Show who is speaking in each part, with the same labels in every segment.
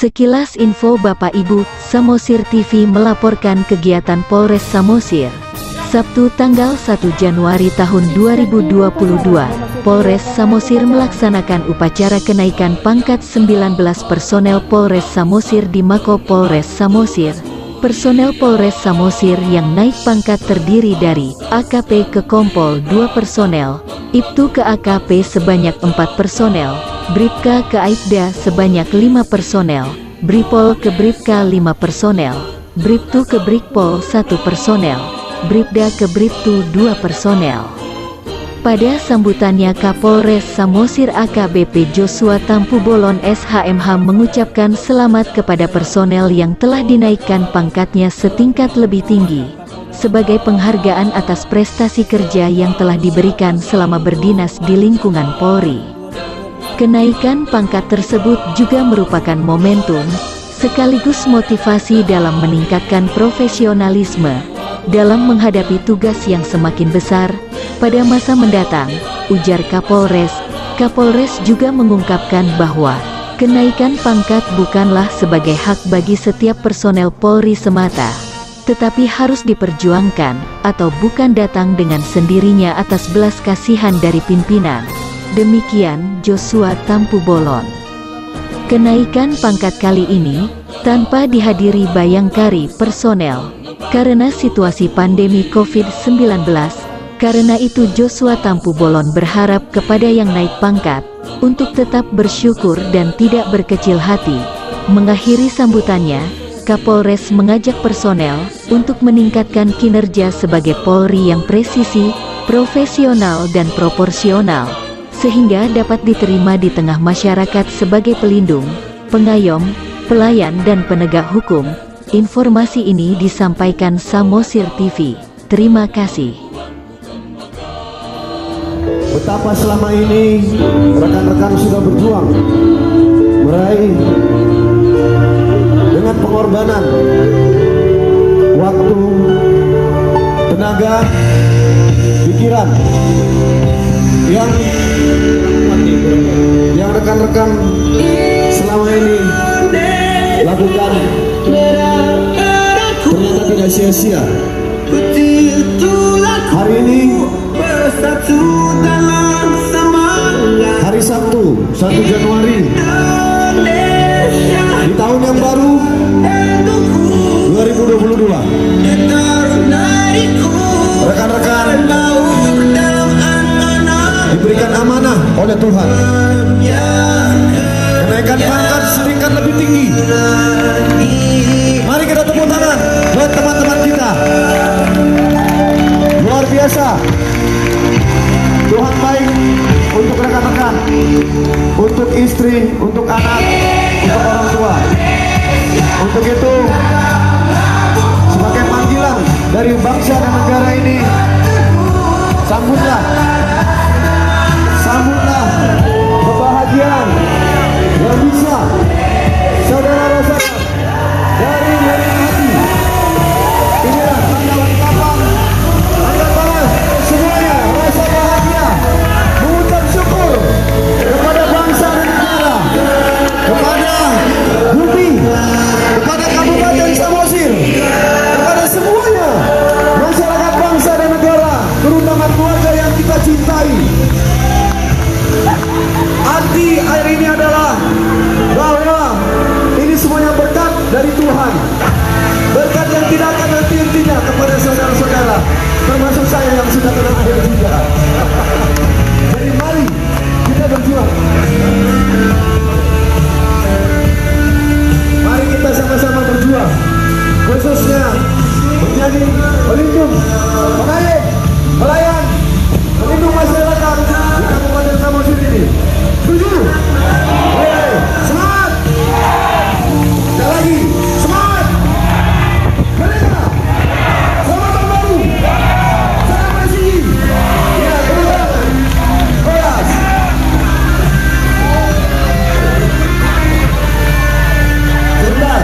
Speaker 1: Sekilas info Bapak Ibu, Samosir TV melaporkan kegiatan Polres Samosir. Sabtu tanggal 1 Januari tahun 2022, Polres Samosir melaksanakan upacara kenaikan pangkat 19 personel Polres Samosir di Mako Polres Samosir. Personel Polres Samosir yang naik pangkat terdiri dari AKP ke Kompol 2 personel, Ibtu ke AKP sebanyak 4 personel, Bribka ke Aibda sebanyak 5 personel, Bripol ke Bribka 5 personel, Bribtu ke Brikpol 1 personel, Bribda ke Bribtu 2 personel. Pada sambutannya Kapolres Samosir AKBP Joshua Tampu Bolon SHMH mengucapkan selamat kepada personel yang telah dinaikkan pangkatnya setingkat lebih tinggi, sebagai penghargaan atas prestasi kerja yang telah diberikan selama berdinas di lingkungan Polri. Kenaikan pangkat tersebut juga merupakan momentum, sekaligus motivasi dalam meningkatkan profesionalisme, dalam menghadapi tugas yang semakin besar pada masa mendatang, ujar Kapolres. Kapolres juga mengungkapkan bahwa kenaikan pangkat bukanlah sebagai hak bagi setiap personel Polri semata, tetapi harus diperjuangkan atau bukan datang dengan sendirinya atas belas kasihan dari pimpinan. Demikian Joshua Tampu Bolon. Kenaikan pangkat kali ini tanpa dihadiri bayangkari personel karena situasi pandemi COVID-19. Karena itu Joshua Tampu Bolon berharap kepada yang naik pangkat untuk tetap bersyukur dan tidak berkecil hati. Mengakhiri sambutannya, Kapolres mengajak personel untuk meningkatkan kinerja sebagai Polri yang presisi, profesional dan proporsional, sehingga dapat diterima di tengah masyarakat sebagai pelindung, pengayom, pelayan dan penegak hukum. Informasi ini disampaikan Samosir TV. Terima kasih.
Speaker 2: Betapa selama ini rekan-rekan sudah berjuang meraih dengan pengorbanan waktu, tenaga, pikiran yang rekan-rekan selama ini lakukan ternyata tidak sia-sia. Hari ini hari Sabtu 1 Januari di tahun yang baru 2022, rekan-rekan diberikan amanah oleh Tuhan kenaikan pangkat setingkat lebih tinggi. Mari kita tepuk tangan buat teman-teman kita. Luar biasa. Tuhan baik untuk rekan-rekan, untuk istri, untuk anak, untuk orang tua. Untuk itu, sebagai panggilan dari bangsa dan negara ini, sambutlah kebahagiaan yang bisa saudara rasakan dari hati. Inilah tanda lengkapan, tanda tangan semuanya rasa bahagia, mengucap syukur kepada bangsa dan negara, kepada bumi, kepada Kabupaten Samosir, kepada semuanya masyarakat bangsa dan negara, terutama keluarga yang kita cintai. Arti air ini adalah bahwa ini semuanya berkat dari Tuhan, berkat yang tidak akan henti-hentinya kepada saudara-saudara, termasuk saya yang sudah kena air juga. Jadi mari kita berjuang, mari kita sama-sama berjuang, khususnya menjadi pelindung, pengayom, pelayan, pelindung masyarakat di Kabupaten Samosir ini. Setuju? Semangat! Sekali lagi, semangat! Mereka! Selamat tahun baru! Salam bersih! Ya, benar! Keras! Sebentar,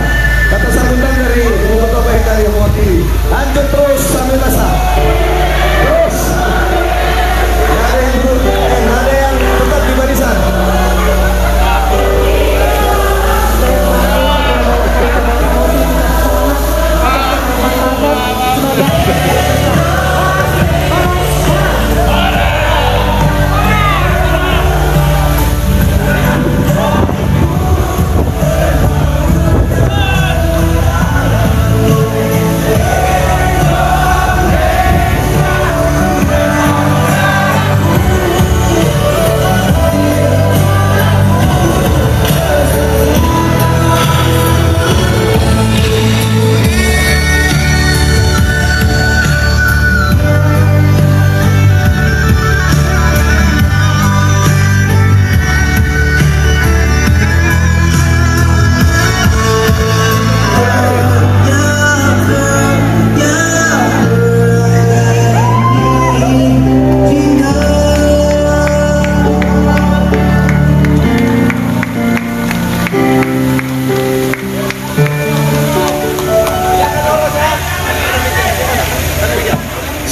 Speaker 2: kata sambutan dari Ibu Ketua PHK yang mewakili. Lanjut terus sambil basah.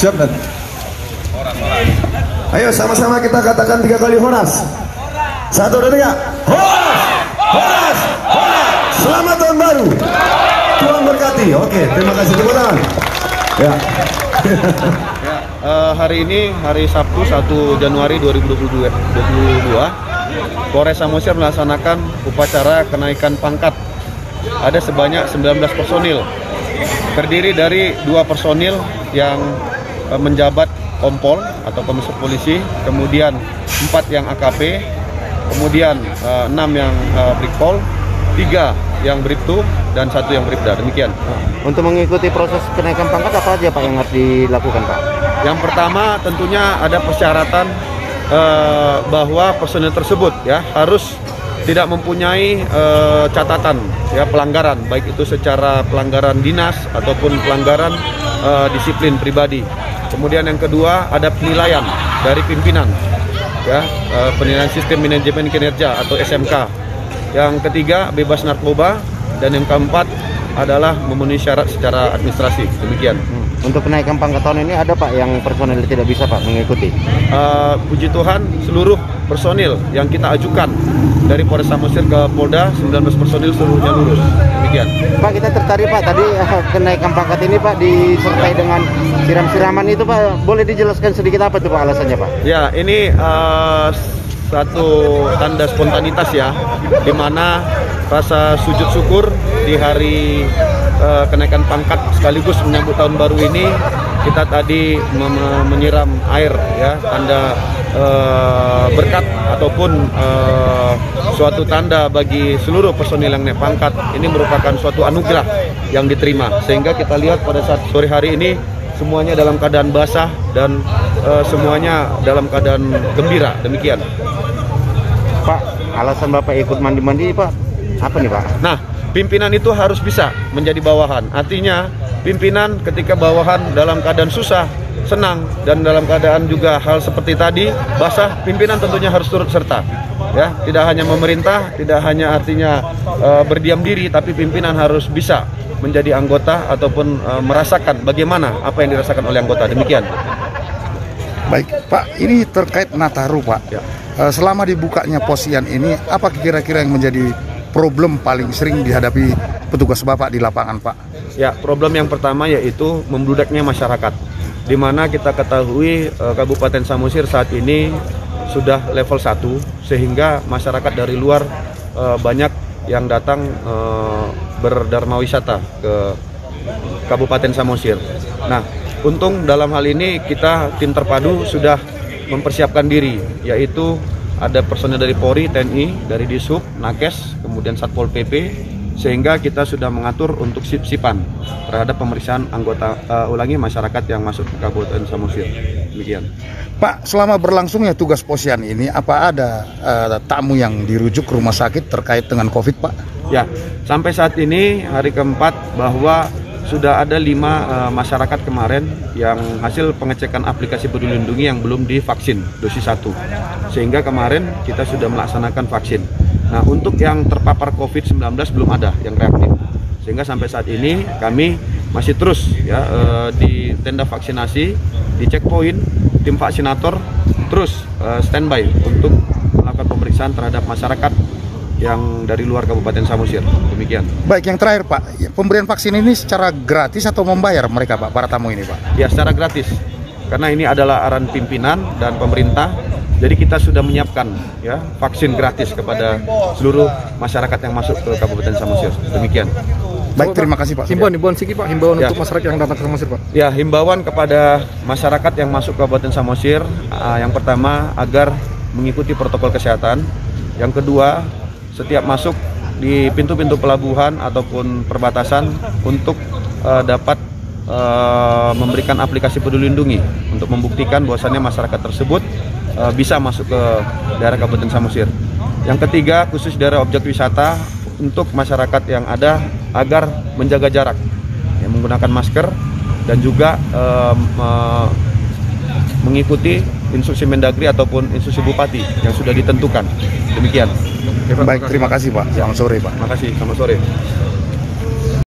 Speaker 2: Siap dan. Ayo sama-sama kita katakan 3 kali Horas. 1, 2, 3. Horas, Horas, Horas. Selamat tahun baru. Tuhan berkati. Oke, terima kasih, tepuk tangan. Ya.
Speaker 3: Hari ini hari Sabtu 1 Januari 2022, Polres Samosir melaksanakan upacara kenaikan pangkat. Ada sebanyak 19 personil, terdiri dari 2 personil yang menjabat kompol atau komisar polisi, kemudian 4 yang AKP, kemudian 6 yang brigpol, 3 yang bribtu, dan 1 yang bribda. Demikian.
Speaker 4: Untuk mengikuti proses kenaikan pangkat apa aja Pak yang harus dilakukan Pak?
Speaker 3: Yang pertama tentunya ada persyaratan bahwa personil tersebut ya harus tidak mempunyai catatan ya pelanggaran, baik itu secara pelanggaran dinas ataupun pelanggaran disiplin pribadi. Kemudian yang kedua ada penilaian dari pimpinan ya, penilaian sistem manajemen kinerja atau SMK. Yang ketiga bebas narkoba, dan yang keempat adalah memenuhi syarat secara administrasi. Demikian.
Speaker 4: Untuk kenaikan pangkat tahun ini ada Pak yang personil tidak bisa Pak mengikuti?
Speaker 3: Puji Tuhan seluruh personil yang kita ajukan dari Polres Samosir ke Polda, 19 personil seluruhnya lulus. Demikian.
Speaker 4: Pak, kita tertarik Pak, tadi kenaikan pangkat ini Pak disertai dengan siram-siraman itu Pak, boleh dijelaskan sedikit apa itu Pak alasannya Pak?
Speaker 3: Ya, ini satu tanda spontanitas ya, di mana rasa sujud syukur di hari kenaikan pangkat sekaligus menyambut tahun baru ini, kita tadi menyiram air ya, tanda berkat ataupun suatu tanda bagi seluruh personil yang naik pangkat. Ini merupakan suatu anugerah yang diterima, sehingga kita lihat pada saat sore hari ini semuanya dalam keadaan basah dan semuanya dalam keadaan gembira. Demikian.
Speaker 4: Pak, alasan Bapak ikut mandi-mandi Pak, apa nih Pak?
Speaker 3: Nah, pimpinan itu harus bisa menjadi bawahan. Artinya pimpinan ketika bawahan dalam keadaan susah, senang, dan dalam keadaan juga hal seperti tadi basah, pimpinan tentunya harus turut serta. Ya, tidak hanya memerintah, tidak hanya artinya berdiam diri, tapi pimpinan harus bisa menjadi anggota ataupun merasakan bagaimana apa yang dirasakan oleh anggota. Demikian.
Speaker 5: Baik, Pak, ini terkait Nataru, Pak.
Speaker 3: Ya.
Speaker 5: Selama dibukanya posyandu ini, apa kira-kira yang menjadi problem paling sering dihadapi petugas Bapak di lapangan, Pak?
Speaker 3: Ya, problem yang pertama yaitu membludaknya masyarakat, di mana kita ketahui Kabupaten Samosir saat ini sudah level 1, sehingga masyarakat dari luar banyak yang datang berdharma wisata ke Kabupaten Samosir. Nah, untung dalam hal ini kita tim terpadu sudah mempersiapkan diri, yaitu ada personel dari Polri, TNI, dari Dishub, Nakes, kemudian Satpol PP, sehingga kita sudah mengatur untuk sip-sipan terhadap pemeriksaan anggota masyarakat yang masuk ke Kabupaten Samosir. Demikian.
Speaker 5: Pak, selama berlangsungnya tugas posyandu ini, apa ada tamu yang dirujuk ke rumah sakit terkait dengan COVID, Pak?
Speaker 3: Ya, sampai saat ini hari keempat bahwa sudah ada 5 masyarakat kemarin yang hasil pengecekan aplikasi Peduli Lindungi yang belum divaksin dosis 1. Sehingga kemarin kita sudah melaksanakan vaksin. Nah, untuk yang terpapar COVID-19 belum ada yang reaktif. Sehingga sampai saat ini kami masih terus ya di tenda vaksinasi, di checkpoint, tim vaksinator terus standby untuk melakukan pemeriksaan terhadap masyarakat yang dari luar Kabupaten Samosir. Demikian.
Speaker 5: Baik, yang terakhir Pak, pemberian vaksin ini secara gratis atau membayar mereka Pak, para tamu ini Pak?
Speaker 3: Ya, secara gratis, karena ini adalah arahan pimpinan dan pemerintah. Jadi kita sudah menyiapkan ya vaksin gratis kepada seluruh masyarakat yang masuk ke Kabupaten Samosir. Demikian.
Speaker 5: Baik, terima kasih Pak.
Speaker 6: Himbauan sedikit Pak, himbauan
Speaker 3: Ya.
Speaker 6: untuk masyarakat yang datang ke Samosir Pak.
Speaker 3: Ya, himbauan kepada masyarakat yang masuk ke Kabupaten Samosir, yang pertama agar mengikuti protokol kesehatan. Yang kedua, setiap masuk di pintu-pintu pelabuhan ataupun perbatasan untuk dapat memberikan aplikasi Peduli Lindungi untuk membuktikan bahwasannya masyarakat tersebut bisa masuk ke daerah Kabupaten Samosir. Yang ketiga, khusus daerah objek wisata, untuk masyarakat yang ada agar menjaga jarak, ya, menggunakan masker, dan juga mengikuti instruksi Mendagri ataupun instruksi Bupati yang sudah ditentukan. Demikian.
Speaker 5: Baik, terima kasih Pak. Selamat sore Pak.
Speaker 3: Terima kasih. Selamat sore.